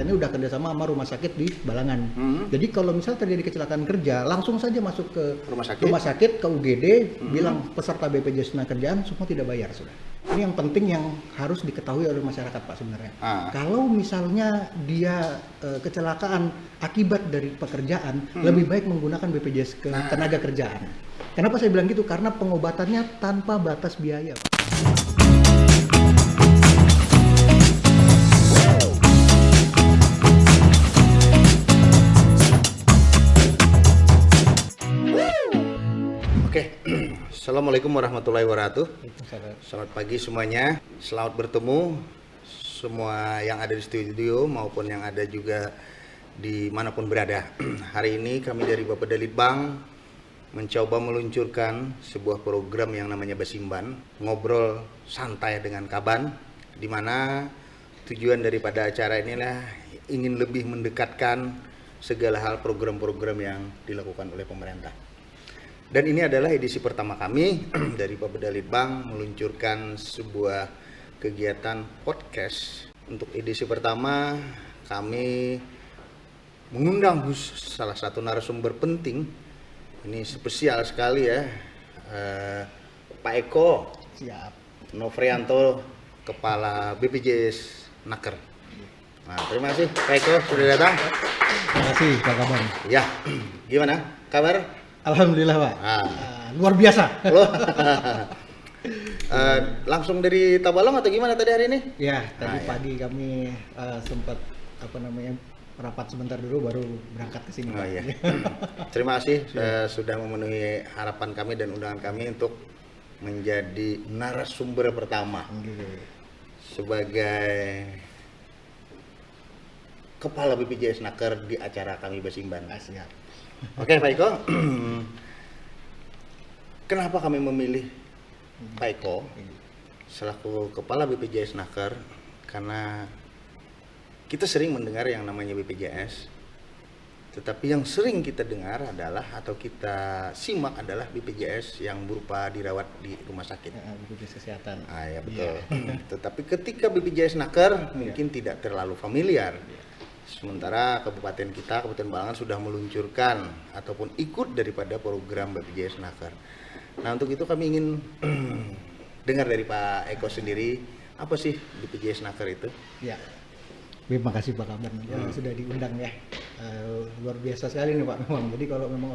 ini udah kerjasama sama rumah sakit di Balangan. Jadi kalau misal terjadi kecelakaan kerja, langsung saja masuk ke rumah sakit ke UGD, bilang peserta BPJS Tenagakerjaan semua tidak bayar sudah. Ini yang penting yang harus diketahui oleh masyarakat Pak sebenarnya. Kalau misalnya dia kecelakaan akibat dari pekerjaan, lebih baik menggunakan BPJS Tenaga Kerjaan. Kenapa saya bilang gitu? Karena pengobatannya tanpa batas biaya, Pak. Oke, Assalamualaikum warahmatullahi wabarakatuh. Selamat pagi semuanya. Selamat bertemu semua yang ada di studio maupun yang ada juga di manapun berada. Hari ini kami dari Bapeda Litbang mencoba meluncurkan sebuah program yang namanya Basimban, ngobrol santai dengan Kaban, di mana tujuan daripada acara inilah ingin lebih mendekatkan segala hal program-program yang dilakukan oleh pemerintah. Dan ini adalah edisi pertama kami dari Bapeda Litbang meluncurkan sebuah kegiatan podcast. Untuk edisi pertama kami mengundang salah satu narasumber penting. Ini spesial sekali ya, Pak Eko. Siap. Novrianto, Kepala BPJS Naker. Nah, terima kasih Pak Eko sudah datang. Terima kasih Pak Kaban. Ya, gimana kabar? Alhamdulillah Pak. Luar biasa. Langsung dari Tabalong atau gimana tadi hari ini? Ya, tadi pagi kami sempat rapat sebentar dulu baru berangkat ke sini. Iya. Terima kasih sudah memenuhi harapan kami dan undangan kami untuk menjadi narasumber pertama sebagai Kepala BPJS Naker di acara kami Basimban. Siap. Oke Pak Eko, kenapa kami memilih Pak Eko selaku Kepala BPJS Naker? Karena kita sering mendengar yang namanya BPJS, tetapi yang sering kita dengar adalah atau kita simak adalah BPJS yang berupa dirawat di rumah sakit. BPJS Kesehatan. Ya betul. Tetapi ketika BPJS Naker mungkin tidak terlalu familiar. Sementara Kabupaten Balangan sudah meluncurkan ataupun ikut daripada program BPJS Naker. Nah untuk itu kami ingin dengar dari Pak Eko sendiri, apa sih BPJS Naker itu? Ya, terima kasih Pak Kaban sudah diundang ya. Luar biasa sekali nih Pak memang. Jadi kalau memang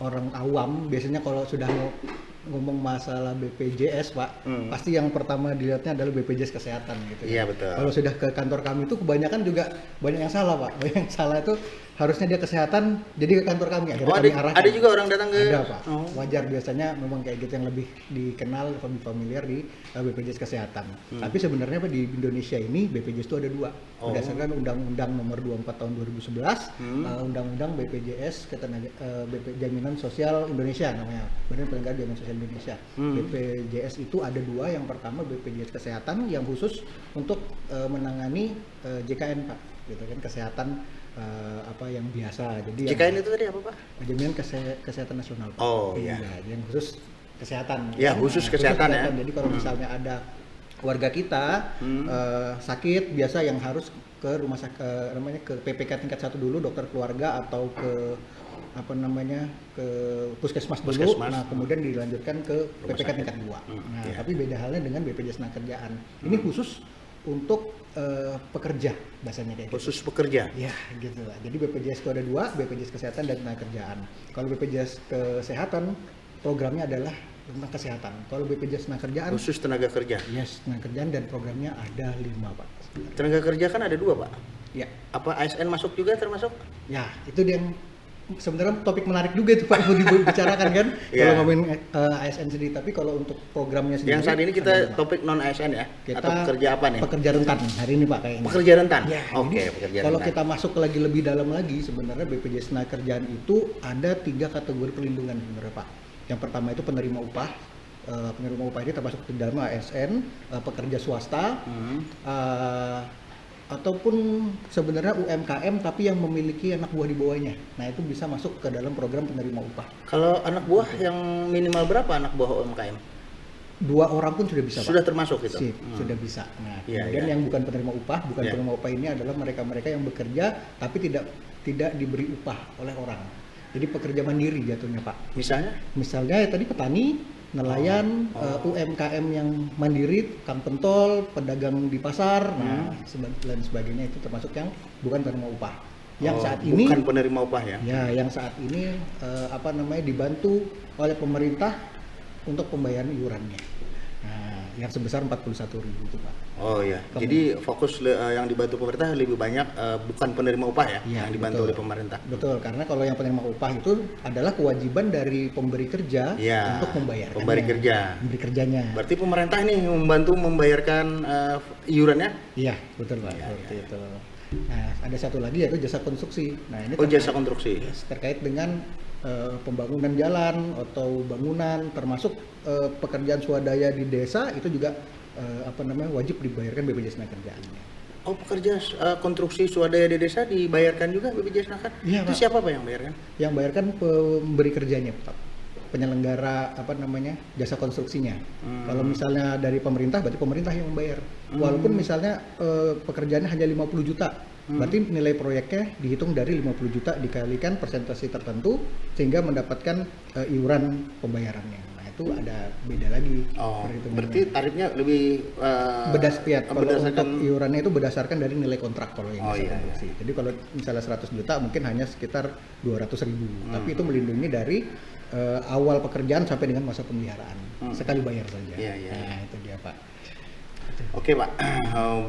orang awam biasanya kalau sudah ngomong masalah BPJS Pak, pasti yang pertama dilihatnya adalah BPJS Kesehatan gitu. Iya betul. Kalau sudah ke kantor kami itu kebanyakan juga banyak yang salah Pak. Banyak yang salah itu harusnya dia kesehatan, jadi ke kantor kami. Ada juga orang datang ke. Ada Pak. Wajar biasanya memang kayak gitu yang lebih dikenal, familiar di BPJS Kesehatan. Tapi sebenarnya Pak di Indonesia ini BPJS itu ada dua. Berdasarkan Undang-Undang Nomor 24 Tahun 2011, Undang-Undang BPJS Jaminan Sosial Indonesia namanya, Badan Penyelenggara Jaminan Sosial Indonesia. BPJS itu ada dua. Yang pertama BPJS Kesehatan yang khusus untuk menangani JKN Pak, gitu kan, kesehatan yang biasa. Jadi JKN itu tadi apa Pak? Jaminan Kesehatan Nasional Pak. Iya. Yang khusus kesehatan. Ya, khusus kesehatan ya. Jadi kalau misalnya ada warga kita sakit biasa yang harus ke rumah sakit ke PPK tingkat 1 dulu, dokter keluarga, atau ke ke puskesmas dulu. Nah, kemudian dilanjutkan ke PPK tingkat 2. Tapi beda halnya dengan BPJS Tenagakerjaan. Ini khusus untuk pekerja bahasanya kayak khusus gitu. Pekerja? Ya gitu lah. Jadi BPJS itu ada dua, BPJS Kesehatan dan Tenagakerjaan. Kalau BPJS Kesehatan programnya adalah tentang kesehatan. Kalau BPJS Tenagakerjaan khusus tenaga kerja? Yes, tenagakerjaan, dan programnya ada 5 Pak. Tenaga kerja kan ada 2 Pak? Ya. Apa ASN masuk juga termasuk? Ya, itu yang sebenarnya topik menarik juga itu Pak untuk dibicarakan kan. Kalau ngomongin ASN sendiri, tapi kalau untuk programnya sendiri. Yang saat ini kita topik non ASN ya? Kita atau pekerja apa nih? Pekerja rentan hari ini Pak kayaknya. Pekerja rentan? Ya, Oke, pekerja rentan. Kalau kita masuk lagi lebih dalam lagi, sebenarnya BPJS Tenagakerjaan itu ada 3 kategori perlindungan sebenarnya Pak. Yang pertama itu penerima upah. Penerima upah ini termasuk di dalam ASN, pekerja swasta, ataupun sebenarnya UMKM tapi yang memiliki anak buah di bawahnya. Nah, itu bisa masuk ke dalam program penerima upah. Kalau anak buah yang minimal berapa anak buah UMKM? 2 orang pun sudah bisa, Sudah Pak. termasuk itu? Sudah bisa. Nah, Iya, kemudian iya. yang bukan penerima upah, Iya. penerima upah ini adalah mereka-mereka yang bekerja tapi tidak diberi upah oleh orang. Jadi pekerja mandiri jatuhnya, Pak. Misalnya ya tadi petani, nelayan, UMKM yang mandiri, tukang pentol, pedagang di pasar, nah dan sebagainya itu termasuk yang bukan penerima upah. Yang saat ini bukan penerima upah ya? Ya, yang saat ini dibantu oleh pemerintah untuk pembayaran iurannya. Nah, yang sebesar 41.000 itu, Pak. Oh iya. Jadi fokus yang dibantu pemerintah lebih banyak bukan penerima upah ya, Iya, yang dibantu betul. oleh pemerintah. Betul, karena kalau yang penerima upah itu adalah kewajiban dari pemberi kerja Iya, untuk membayarkannya. pemberi kerja. Pemberi kerjanya. Berarti pemerintah ini membantu membayarkan iurannya? Iya, betul, Pak. Iya, Seperti itu. Nah, ada satu lagi yaitu jasa konstruksi. Nah, ini Jasa konstruksi. terkait dengan pembangunan jalan atau bangunan, termasuk pekerjaan swadaya di desa itu juga wajib dibayarkan BPJS Tenagakerjaan. Oh, pekerja konstruksi swadaya di desa dibayarkan juga BPJS Tenaga? Iya, Itu Pak. siapa Pak yang bayarkan? Yang bayarkan pemberi kerjanya, Pak. Penyelenggara jasa konstruksinya. Kalau misalnya dari pemerintah, berarti pemerintah yang membayar. Walaupun misalnya pekerjaannya hanya 50 juta, berarti nilai proyeknya dihitung dari 50 juta dikalikan persentase tertentu sehingga mendapatkan iuran pembayarannya. Nah, itu ada beda lagi. Oh, perhitungannya. berarti tarifnya lebih Kalau berdasarkan untuk iurannya itu berdasarkan dari nilai kontrak kalau yang Oh, jasa iya, konstruksi. Jadi kalau misalnya 100 juta mungkin hanya sekitar 200.000, tapi itu melindungi dari awal pekerjaan sampai dengan masa pemeliharaan. Sekali bayar saja. Iya, iya. Nah, itu dia, Pak. Oke Pak,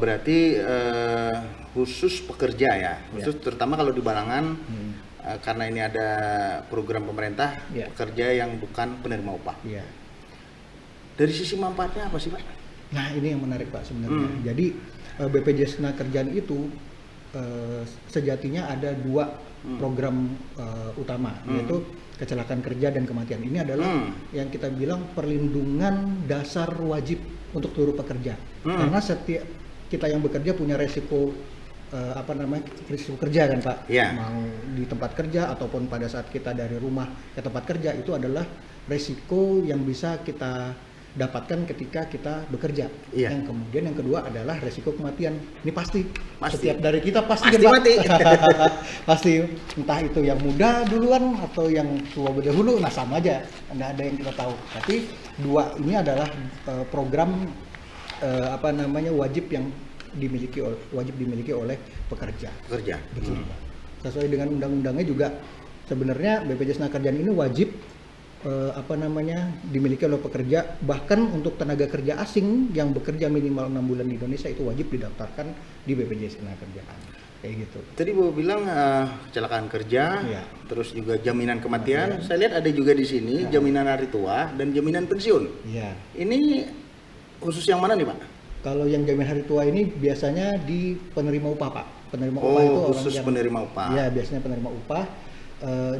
berarti khusus pekerja ya, khusus terutama kalau di Balangan karena ini ada program pemerintah, Ya. pekerja yang bukan penerima upah. Iya. Dari sisi manfaatnya apa sih Pak? Nah, ini yang menarik, Pak, sebenarnya. Jadi BPJS Tenagakerjaan itu sejatinya ada 2 program utama, yaitu kecelakaan kerja dan kematian. Ini adalah yang kita bilang perlindungan dasar wajib untuk seluruh pekerja. Karena setiap kita yang bekerja punya resiko risiko kerja kan, Pak. Iya. Mau di tempat kerja ataupun pada saat kita dari rumah ke tempat kerja, itu adalah resiko yang bisa kita dapatkan ketika kita bekerja. Iya. Yang kemudian yang kedua adalah resiko kematian. Ini pasti. Pasti. Setiap dari kita pasti Pasti kan, Pak? mati. Pasti, entah itu yang muda duluan atau yang tua dahulu, nah sama aja, nggak ada yang kita tahu. Tapi 2 ini adalah program wajib dimiliki oleh pekerja. Pekerja. Betul, Pak. Sesuai dengan undang-undangnya juga sebenarnya BPJS Tenagakerjaan ini wajib dimiliki oleh pekerja, bahkan untuk tenaga kerja asing yang bekerja minimal 6 bulan di Indonesia itu wajib didaftarkan di BPJS Tenagakerjaan. Kayak gitu. Tadi Bapak bilang kecelakaan kerja, Iya. terus juga jaminan kematian. Saya lihat ada juga di sini jaminan hari tua dan jaminan pensiun. Iya. Ini khusus yang mana nih Pak? Kalau yang jaminan hari tua ini biasanya di penerima upah, Pak. Penerima upah itu orang khusus yang penerima upah. Iya, biasanya penerima upah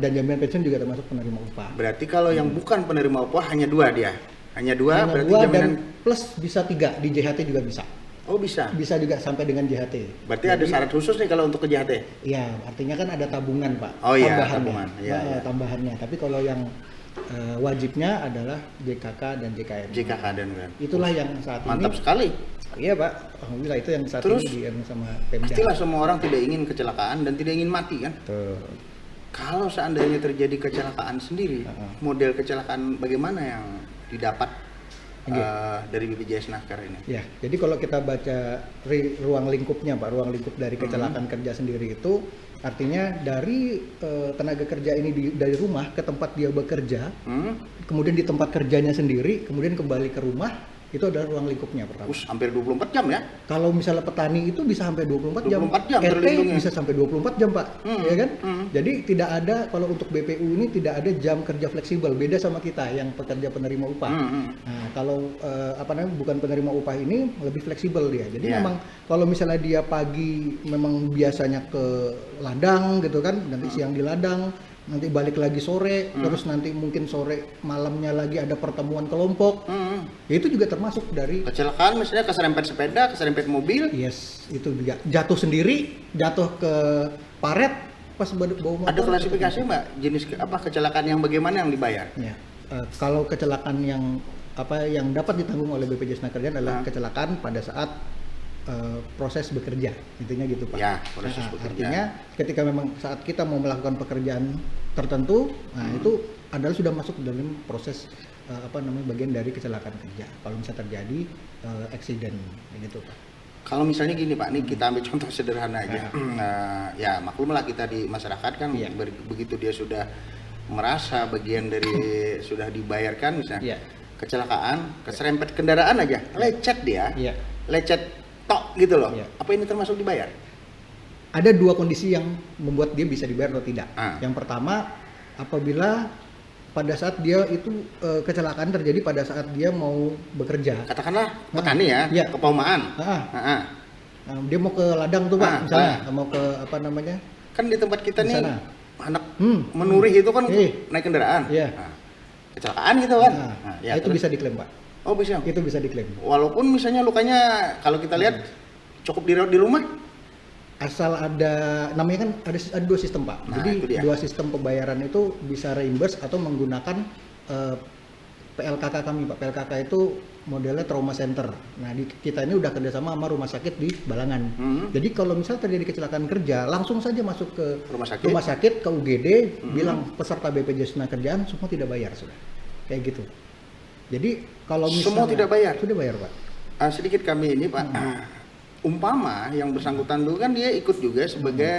dan jaminan pensiun juga termasuk penerima upah. Berarti kalau yang bukan penerima upah hanya 2 dia. Hanya 2 Hanya berarti 2 jaminan dan plus bisa 3 di JHT juga bisa. Oh bisa. Bisa juga sampai dengan JHT. Berarti ada syarat khusus nih kalau untuk ke JHT. Iya, artinya kan ada tabungan, Pak. Oh iya, Tambahannya. tabungan. Iya, iya. Tambahannya. Tapi kalau yang wajibnya adalah JKK dan JKM. JKK dan kan. Itulah yang saat Mantap ini. sekali. Iya, Pak. Alhamdulillah itu yang saat Terus, ini sama Pemda. Pastilah semua orang tidak ingin kecelakaan dan tidak ingin mati kan. Tuh. Kalau seandainya terjadi kecelakaan sendiri, model kecelakaan bagaimana yang didapat dari BPJS Tenaga ini? Ya, jadi kalau kita baca ruang lingkupnya, Pak, ruang lingkup dari kecelakaan kerja sendiri itu artinya dari tenaga kerja ini dari rumah ke tempat dia bekerja, kemudian di tempat kerjanya sendiri, kemudian kembali ke rumah, itu adalah ruang lingkupnya pertama. Hampir 24 jam ya? Kalau misalnya petani itu bisa sampai 24 jam. 24 jam RT terlindungi. bisa sampai 24 jam, Pak. Ya kan? Jadi tidak ada, kalau untuk BPU ini tidak ada jam kerja fleksibel, beda sama kita yang pekerja penerima upah. Nah, kalau bukan penerima upah ini lebih fleksibel dia. Jadi Yeah. memang kalau misalnya dia pagi memang biasanya ke ladang gitu kan, nanti siang di ladang, nanti balik lagi sore, terus nanti mungkin sore malamnya lagi ada pertemuan kelompok. Ya itu juga termasuk dari Kecelakaan misalnya keserempet sepeda, keserempet mobil. yes, itu juga jatuh sendiri, jatuh ke paret pas bawa motor. Ada klasifikasi Mbak, jenis kecelakaan yang bagaimana yang dibayar? Ya, kalau kecelakaan yang apa yang dapat ditanggung oleh BPJS Tenagakerjaan adalah kecelakaan pada saat proses bekerja, intinya gitu Pak. Ya, proses bekerja. Artinya ketika memang saat kita mau melakukan pekerjaan tertentu, nah itu adalah sudah masuk dalam proses bagian dari kecelakaan kerja. Kalau bisa terjadi accident, gitu Pak. Kalau misalnya gini Pak, nih kita ambil contoh sederhana aja. Ya maklumlah kita di masyarakat kan, begitu dia sudah merasa bagian dari sudah dibayarkan misalnya, kecelakaan, keserempet kendaraan aja, lecet dia, lecet tok gitu loh. Apa ini termasuk dibayar? Ada dua kondisi yang membuat dia bisa dibayar atau tidak. Yang pertama, apabila pada saat dia itu kecelakaan terjadi pada saat dia mau bekerja. Katakanlah petani ya, kepaumaan. Dia mau ke ladang tuh Pak, misalnya, mau ke Kan di tempat kita nih, sana. anak menurih itu kan naik kendaraan. Kecelakaan gitu kan. Itu bisa diklaim Pak. Oh bisa? Itu bisa diklaim. Walaupun misalnya lukanya kalau kita lihat cukup dirawat di rumah. Asal ada, namanya kan ada dua sistem Pak. Jadi dua sistem pembayaran itu bisa reimburse atau menggunakan PLKK kami Pak. PLKK itu modelnya trauma center. Nah di kita ini udah kerjasama sama rumah sakit di Balangan. Jadi kalau misal terjadi kecelakaan kerja, langsung saja masuk ke rumah sakit ke UGD, bilang peserta BPJS Tenagakerjaan semua tidak bayar sudah. Kayak gitu. Jadi kalau misalnya semua tidak bayar? Sudah bayar Pak. Sedikit kami ini Pak. Umpama yang bersangkutan dulu kan dia ikut juga sebagai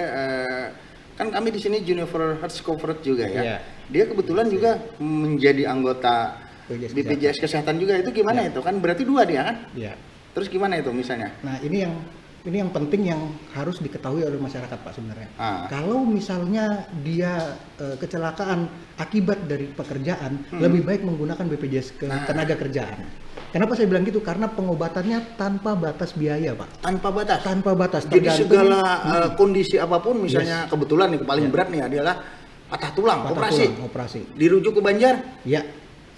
kan kami di sini Juniper Health Covered juga ya. Dia kebetulan juga menjadi anggota BPJS Kesehatan juga. Itu gimana itu? Kan berarti dua dia kan? Terus gimana itu misalnya? Nah, ini yang penting yang harus diketahui oleh masyarakat Pak sebenarnya. Kalau misalnya dia kecelakaan akibat dari pekerjaan, lebih baik menggunakan BPJS Ketenagakerjaan. Kenapa saya bilang gitu? Karena pengobatannya tanpa batas biaya, Pak. Tanpa batas? Tanpa batas. Jadi segala kondisi apapun, misalnya kebetulan nih paling berat nih adalah patah tulang, operasi. Dirujuk ke Banjar?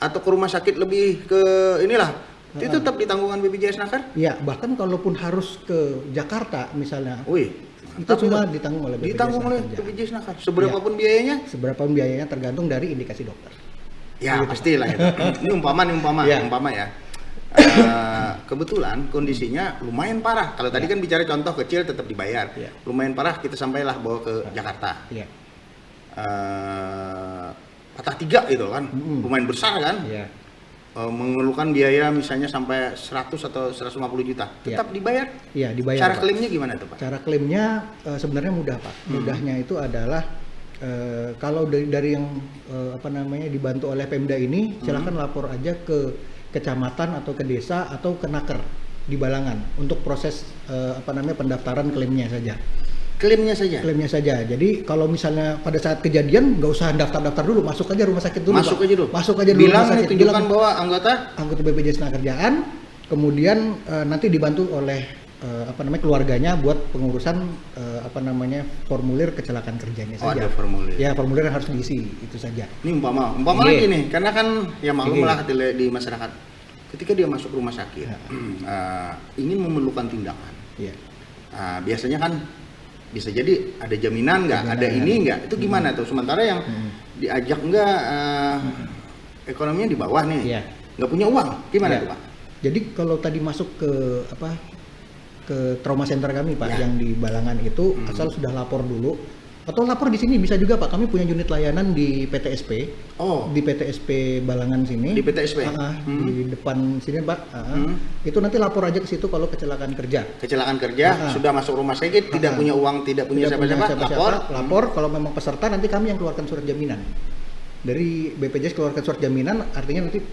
Atau ke rumah sakit lebih ke inilah, itu tetap ditanggungan BPJS Nakar? Iya, bahkan kalaupun harus ke Jakarta misalnya. Itu cuma ditanggung oleh BPJS Nakar. Seberapapun biayanya? Seberapapun biayanya tergantung dari indikasi dokter. Ya, gitu, pastilah itu. Ini umpama ya. Kebetulan kondisinya lumayan parah. Kalau tadi kan bicara contoh kecil tetap dibayar. Lumayan parah, kita sampailah bawa ke Jakarta. Patah 3 gitu kan, lumayan besar kan. Mengeluhkan biaya misalnya sampai 100 atau 150 juta. Tetap dibayar? Iya, dibayar. Cara klaimnya gimana tuh Pak? Cara klaimnya sebenarnya mudah Pak. Mudahnya itu adalah kalau dari yang dibantu oleh Pemda ini, silakan lapor aja ke kecamatan atau ke desa atau ke Naker di Balangan untuk proses pendaftaran klaimnya saja. Klaimnya saja. Jadi kalau misalnya pada saat kejadian nggak usah daftar dulu, masuk aja rumah sakit dulu. Masuk aja dulu. Rumah sakit. Bilang bahwa anggota BPJS Tenagakerjaan, kemudian nanti dibantu oleh keluarganya buat pengurusan formulir kecelakaan kerjanya saja. Ada formulir. Ya, formulir yang harus diisi itu saja. Ini umpama lagi nih, karena kan ya maklum lah di masyarakat. Ketika dia masuk rumah sakit, ingin memerlukan tindakan. Biasanya kan bisa jadi ada jaminan nggak, ada ini nggak, itu gimana tuh? Sementara yang diajak nggak, ekonominya di bawah nih, nggak punya uang, gimana tuh Pak? Jadi kalau tadi masuk ke trauma center kami Pak, yang di Balangan itu asal sudah lapor dulu, atau lapor di sini bisa juga Pak. Kami punya unit layanan di PTSP. Di PTSP Balangan sini. Di PTSP. Di depan sini Pak. Itu nanti lapor aja ke situ kalau kecelakaan kerja. Sudah masuk rumah sakit, tidak punya uang, tidak punya siapa-siapa, lapor. Kalau memang peserta nanti kami yang keluarkan surat jaminan. Dari BPJS keluarkan surat jaminan, artinya nanti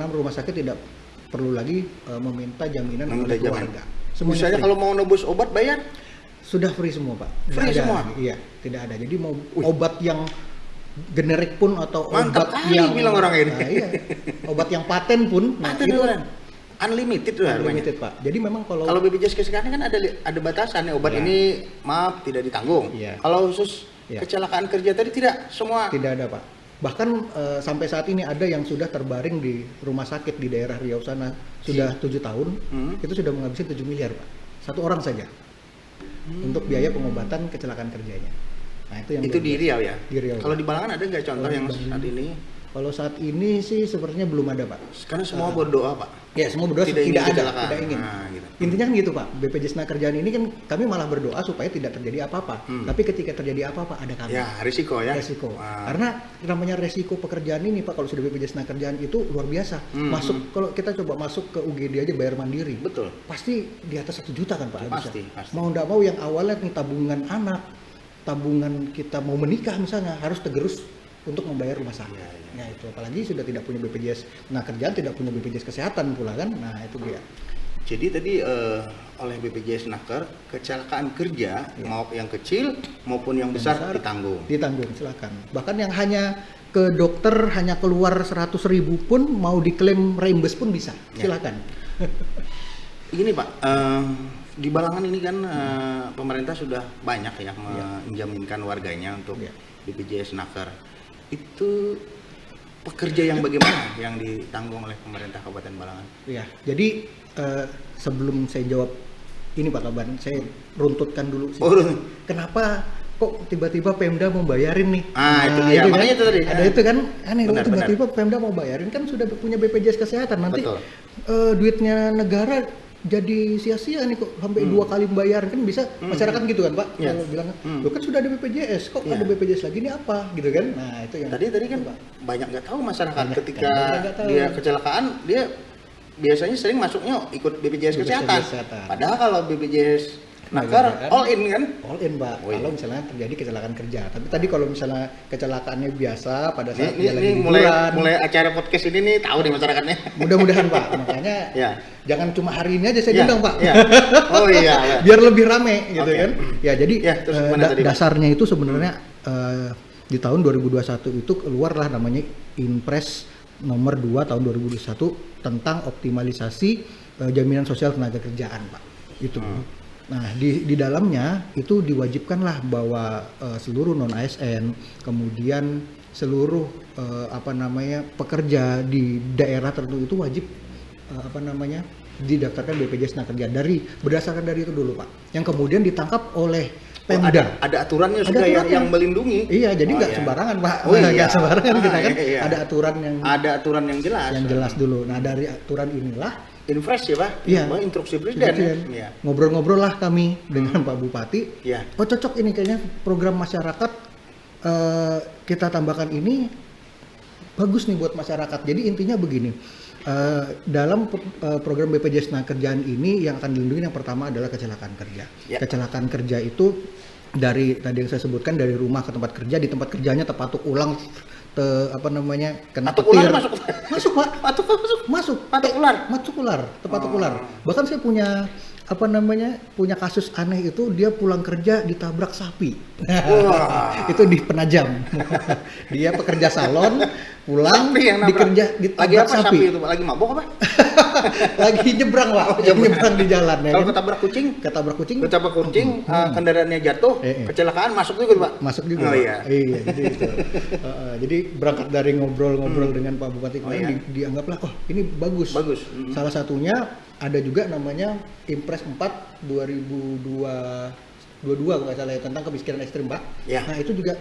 rumah sakit tidak perlu lagi meminta jaminan oleh keluarga. Misalnya kalau mau nebus obat bayar? Sudah free semua Pak. Semua? Iya, tidak ada. Jadi mau obat yang generik pun atau mantap obat yang bilang orang ini. Obat yang paten pun. Itu unlimited Pak. Jadi memang kalau BPJS Kesehatan kan ada batasan nih, obat ini maaf tidak ditanggung. Kalau khusus kecelakaan kerja tadi tidak semua. Tidak ada Pak. Bahkan sampai saat ini ada yang sudah terbaring di rumah sakit di daerah Riau sana sudah 7 tahun, itu sudah menghabiskan 7 miliar Pak. Satu orang saja. Untuk biaya pengobatan kecelakaan kerjanya. Nah, itu yang di Riau ya? Di Riau. Kalau di Balangan ada nggak contoh yang saat ini? Kalau saat ini sih sepertinya belum ada, Pak. Karena semua berdoa, Pak. Ya, semua berdoa Tidak tidak ingin ada, kecelakaan. tidak ingin. Nah, gitu. Intinya kan gitu, Pak. BPJS Tenagakerjaan ini kan kami malah berdoa supaya tidak terjadi apa-apa. Tapi ketika terjadi apa-apa ada kami. Ya, risiko ya. Resiko. Karena namanya resiko pekerjaan ini, Pak, kalau sudah BPJS Tenagakerjaan itu luar biasa. Kalau kita coba masuk ke UGD aja bayar mandiri. Betul. Pasti di atas 1 juta kan, Pak? Pasti. Mau nggak mau yang awalnya nih tabungan anak, tabungan kita mau menikah misalnya harus tergerus untuk membayar rumah sakit. Nah itu apalagi sudah tidak punya BPJS Tenagakerjaan, tidak punya BPJS Kesehatan pula kan. Nah itu dia. Jadi tadi oleh BPJS Naker kecelakaan kerja mau yang kecil maupun yang besar ditanggung. Ditanggung, silakan. Bahkan yang hanya ke dokter hanya keluar 100.000 pun mau diklaim reimburse pun bisa. Silakan. Ini Pak, di Balangan ini kan pemerintah sudah banyak ya menjaminkan warganya untuk BPJS Naker. Itu pekerja yang bagaimana yang ditanggung oleh pemerintah Kabupaten Balangan? Iya, jadi sebelum saya jawab ini Pak Kaban, saya runtutkan dulu sih. Kenapa kok tiba-tiba Pemda mau bayarin nih? Itu dia, itu makanya kan, itu tadi. ada itu kan aneh, tiba-tiba benar. Pemda mau bayarin kan sudah punya BPJS Kesehatan, nanti Betul. Duitnya negara jadi sia-sia nih kok sampai 2 kali membayar kan bisa masyarakat gitu kan Pak, kalau bilang lo kan sudah ada BPJS kok ada BPJS lagi ini apa gitu kan. Nah itu yang tadi kan Pak banyak nggak tahu masyarakat ketika tahu. dia kecelakaan dia biasanya sering masuknya ikut BPJS Kesehatan. Padahal kalau BPJS Naker all in kan? All in Pak. Kalau misalnya terjadi kecelakaan kerja. Tapi tadi kalau misalnya kecelakaannya biasa pada saat dia lagi liburan. mulai acara podcast ini nih tahu deh masyarakatnya. Mudah-mudahan Pak. Makanya jangan cuma hari ini aja saya undang Pak. Oh iya. Biar lebih rame gitu kan. Ya jadi dasarnya itu sebenarnya di tahun 2021 itu keluarlah namanya Inpres nomor 2 tahun 2021 tentang optimalisasi jaminan sosial tenaga kerjaan Pak. Itu. Nah, di dalamnya itu diwajibkanlah bahwa seluruh non ASN, kemudian seluruh pekerja di daerah tertentu itu wajib didaftarkan BPJS Tenagakerjaan berdasarkan dari itu dulu Pak. Yang kemudian ditangkap oleh Pemda. Ada aturannya sudah yang melindungi. Iya, jadi nggak sembarangan Pak. Nggak sembarangan kita kan. Ada aturan yang jelas. Yang jelas dulu. Nah, dari aturan inilah Infres ya Pak? Iya. Instruksi Presiden. Ya. Ngobrol-ngobrol lah kami dengan Pak Bupati. Iya. Oh cocok ini kayaknya program masyarakat kita tambahkan ini bagus nih buat masyarakat. Jadi intinya begini, dalam program BPJS Tenagakerjaan ini yang akan dilindungi yang pertama adalah kecelakaan kerja. Ya. Kecelakaan kerja itu dari tadi yang saya sebutkan dari rumah ke tempat kerja, di tempat kerjanya terpatuk ulang kena petir. Masuk Pak. Masuk ular, terpatuk ular. Bahkan saya punya punya kasus aneh itu dia pulang kerja ditabrak sapi. Itu di Penajam. Dia pekerja salon pulang ditabrak sapi. Itu lagi mabok apa? Lagi nyebrang Pak. Nyebrang di jalan ya. Kalau ketabrak kucing, kendaraannya jatuh, kecelakaan masuk juga Pak. Masuk juga. Oh iya. Iya, jadi berangkat dari ngobrol-ngobrol dengan Pak Bupati kemarin dianggaplah ini bagus. Salah satunya ada juga namanya Impres 4 2022 kalau nggak salah ya, tentang kemiskinan ekstrim Pak. Ya. Nah itu juga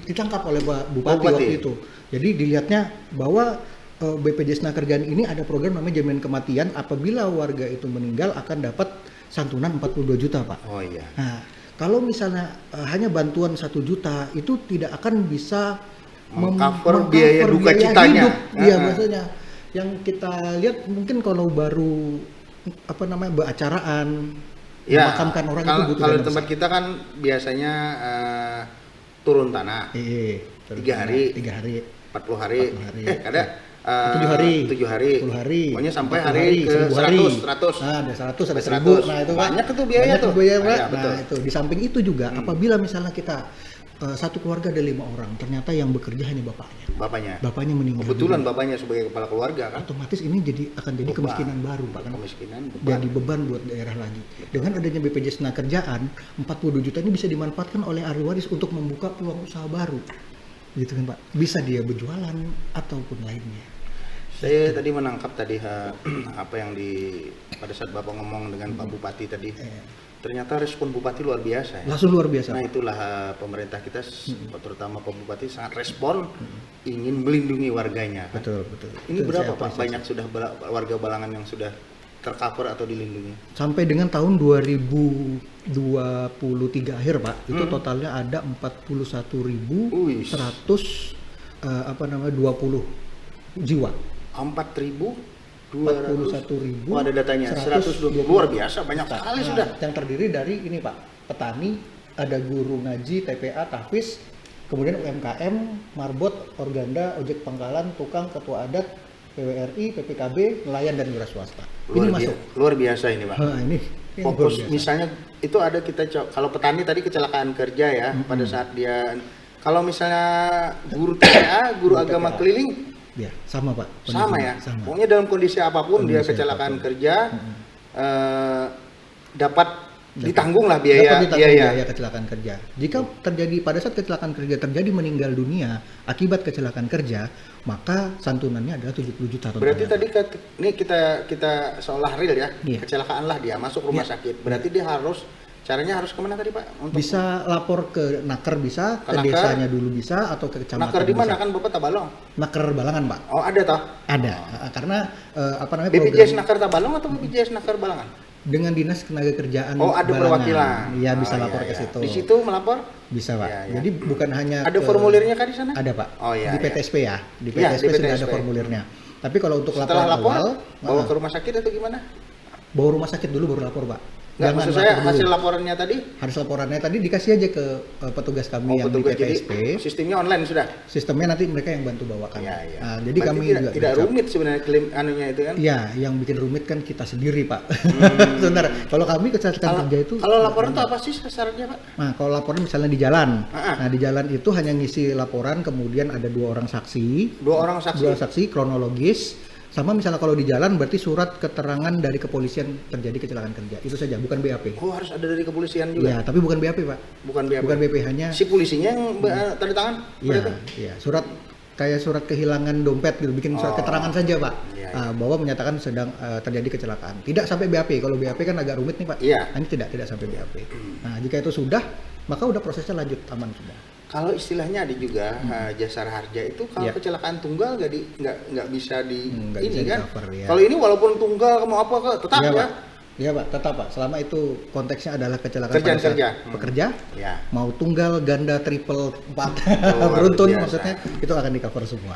ditangkap oleh Pak Bupati waktu itu. Jadi dilihatnya bahwa BPJS Tenagakerjaan ini ada program namanya jaminan kematian, apabila warga itu meninggal akan dapat santunan 42 juta Pak. Oh iya. Nah kalau misalnya hanya bantuan 1 juta itu tidak akan bisa mengcover biaya duka citanya. Iya maksudnya. Yang kita lihat mungkin kalau baru beracaraan memakamkan orang itu butuh kalau di tempat kita kan biasanya turun tanah 3 hari 40 hari ada 7 hari pokoknya sampai hari ke 100 ada 100 ada 1000 nah itu banyak itu biaya tuh nah itu di samping itu juga apabila misalnya kita satu keluarga ada 5 orang, ternyata yang bekerja hanya bapaknya meninggal. Kebetulan bapaknya sebagai kepala keluarga kan. Otomatis ini akan jadi kemiskinan baru Pak kan. Jadi beban buat daerah lagi. Dengan adanya BPJS Tenagakerjaan, 42 juta ini bisa dimanfaatkan oleh ahli waris untuk membuka peluang usaha baru. Gitu kan Pak. Bisa dia berjualan ataupun lainnya. Saya tadi menangkap apa yang pada saat Bapak ngomong dengan Pak Bupati tadi. ternyata respon Bupati luar biasa ya. Langsung luar biasa. Nah itulah pemerintah kita, terutama Pak Bupati sangat respon, ingin melindungi warganya. Betul, betul. Ini Itu berapa saya Pak apresiasi. banyak sudah warga Balangan yang sudah tercover atau dilindungi? Sampai dengan tahun 2023 akhir Pak, itu totalnya ada 41.100 20 jiwa. 41.000. Oh ada datanya, 120. Luar biasa, banyak sekali sudah. Yang terdiri dari ini Pak, petani, ada guru ngaji, TPA, tahfiz, kemudian UMKM, marbot, organda, ojek pangkalan, tukang, ketua adat, PWRI, PPKB, nelayan dan wira swasta. Ini masuk. Luar biasa ini Pak. Ini Fokus misalnya itu ada kita kalau petani tadi kecelakaan kerja ya pada saat dia, kalau misalnya guru TPA, guru agama keliling, ya sama Pak. Sama ya. Sama. Pokoknya dalam kondisi apapun dia kecelakaan kerja dapat ditanggung lah biaya kecelakaan kerja. Jika terjadi pada saat kecelakaan kerja terjadi meninggal dunia akibat kecelakaan kerja, maka santunannya adalah 70 juta. Berarti tadi ini kita seolah real ya, kecelakaan lah dia masuk rumah sakit. Berarti dia caranya harus kemana tadi Pak? Bisa lapor ke Naker, bisa ke desanya dulu bisa, atau ke kecamatan. Naker di mana kan Bapak Tabalong? Naker Balangan Pak. Oh ada toh? Ada, karena BPJS Naker Tabalong atau BPJS Naker Balangan? Dengan Dinas Tenaga Kerjaan ada perwakilan. Iya, bisa lapor ke situ. Di situ melapor? Bisa Pak. Jadi bukan hanya ada formulirnya kan di sana? Ada Pak. Di PTSP ya. Di PTSP sudah ada formulirnya. Tapi kalau untuk setelah lapor awal, bawa ke rumah sakit atau gimana? Bawa rumah sakit dulu baru lapor Pak. Nggak, maksud saya hasil laporannya tadi? Hasil laporannya tadi dikasih aja ke petugas kami yang petugas, di PTSP. Jadi, sistemnya online sudah? Sistemnya nanti mereka yang bantu bawakan. Nah, jadi berarti kami tidak rumit sebenarnya klaim anunya itu kan? Iya, yang bikin rumit kan kita sendiri Pak. Sebentar, kalau kami kecelakaan kerja itu. Kalau laporan itu apa sih syaratnya Pak? Nah, kalau laporan misalnya di jalan. Nah, di jalan itu hanya ngisi laporan, kemudian ada 2 orang saksi. 2 orang saksi? 2 saksi, kronologis. Sama misalnya kalau di jalan berarti surat keterangan dari kepolisian terjadi kecelakaan kerja. Itu saja, bukan BAP. Oh, harus ada dari kepolisian juga? Ya, tapi bukan BAP Pak. Bukan BAP? Bukan BAP, hanya si polisinya yang tanda tangan? Iya, surat kayak surat kehilangan dompet gitu, bikin surat keterangan saja Pak. Bahwa menyatakan sedang terjadi kecelakaan. Tidak sampai BAP. Kalau BAP kan agak rumit nih Pak. Nah, ini tidak sampai BAP. Nah, jika itu sudah, maka udah prosesnya lanjut aman sudah. Kalau istilahnya ada juga jasar harja itu kalau kecelakaan tunggal nggak bisa ini kan? Cover, ya. Kalau ini walaupun tunggal mau apa tetap ya? Pak. Iya Pak, tetap Pak. Selama itu konteksnya adalah kecelakaan pekerja, mau tunggal, ganda, triple, 4 beruntun maksudnya itu akan di cover semua.